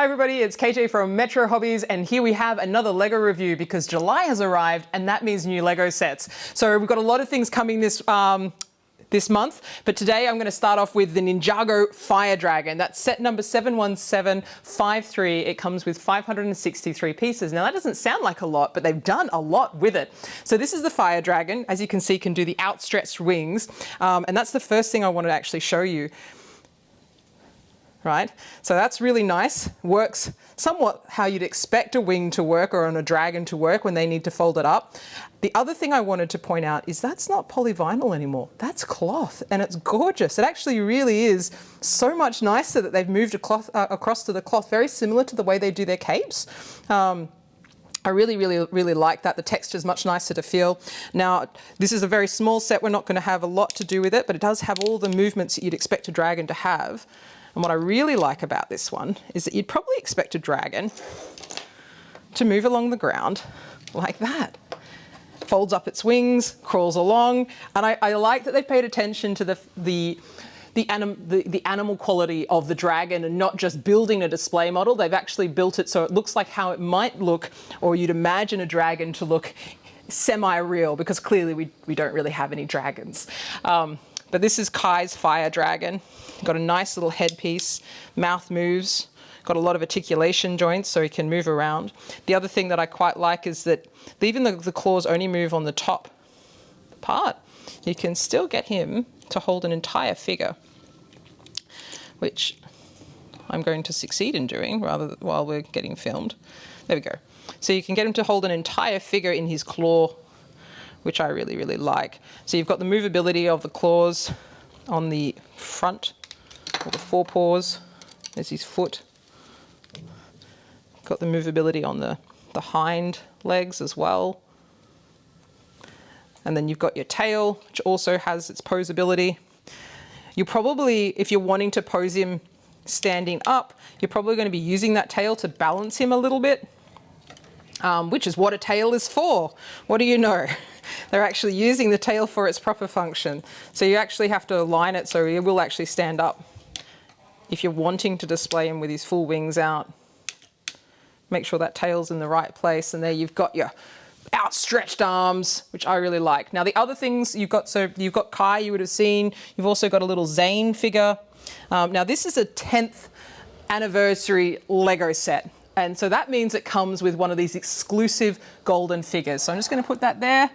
Hi everybody, it's Kayjay from Metro Hobbies, and here we have another LEGO review because July has arrived and that means new LEGO sets. So we've got a lot of things coming this month, but today I'm going to start off with the Ninjago Fire Dragon. That's set number 71753. It comes with 563 pieces. Now that doesn't sound like a lot, but they've done a lot with it. So this is the Fire Dragon. As you can see, can do the outstretched wings, and that's the first thing I wanted to actually show you. Right, so that's really nice. Works somewhat how you'd expect a wing to work or on a dragon to work when they need to fold it up. The other thing I wanted to point out is that's not polyvinyl anymore. That's cloth, and it's gorgeous. It actually really is so much nicer that they've moved across to the cloth, very similar to the way they do their capes. I really like that. The texture is much nicer to feel. Now, this is a very small set. We're not going to have a lot to do with it, but it does have all the movements that you'd expect a dragon to have. And what I really like about this one is that you'd probably expect a dragon to move along the ground like that. Folds up its wings, crawls along, and I like that they've paid attention to the animal quality of the dragon and not just building a display model. They've actually built it so it looks like how it might look, or you'd imagine a dragon to look semi-real, because clearly we don't really have any dragons. But this is Kai's Fire Dragon. Got a nice little headpiece, mouth moves, got a lot of articulation joints so he can move around. The other thing that I quite like is that even though the claws only move on the top part, you can still get him to hold an entire figure, which I'm going to succeed in doing while we're getting filmed. There we go. So you can get him to hold an entire figure in his claw, which I really like. So you've got the movability of the claws on the front, or the forepaws. There's his foot. Got the movability on the hind legs as well. And then you've got your tail, which also has its posability. You probably, if you're wanting to pose him standing up, you're probably going to be using that tail to balance him a little bit, which is what a tail is for. What do you know? They're actually using the tail for its proper function. So you actually have to align it so he will actually stand up. If you're wanting to display him with his full wings out, make sure that tail's in the right place, and there you've got your outstretched arms, which I really like. Now the other things you've got, so you've got Kai, you would have seen. You've also got a little Zane figure. Now this is a 10th anniversary LEGO set. And so that means it comes with one of these exclusive golden figures. So I'm just going to put that there.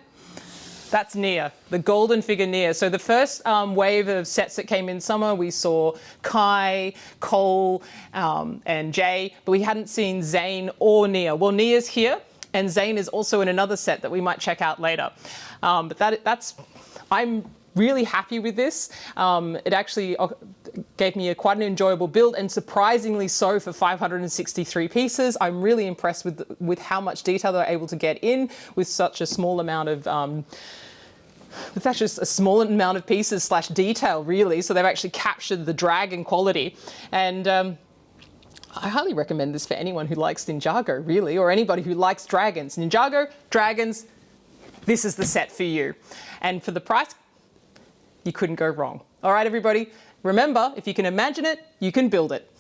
That's Nia, the golden figure Nia. So the first wave of sets that came in summer, we saw Kai, Cole, and Jay, but we hadn't seen Zane or Nia. Well, Nia's here, and Zane is also in another set that we might check out later. But I'm really happy with this. It actually gave me quite an enjoyable build, and surprisingly so for 563 pieces. I'm really impressed with how much detail they're able to get in with such a small amount of pieces slash detail, really. So they've actually captured the dragon quality. And I highly recommend this for anyone who likes Ninjago, really, or anybody who likes dragons. Ninjago, dragons, this is the set for you. And for the price, you couldn't go wrong. All right, everybody, remember, if you can imagine it, you can build it.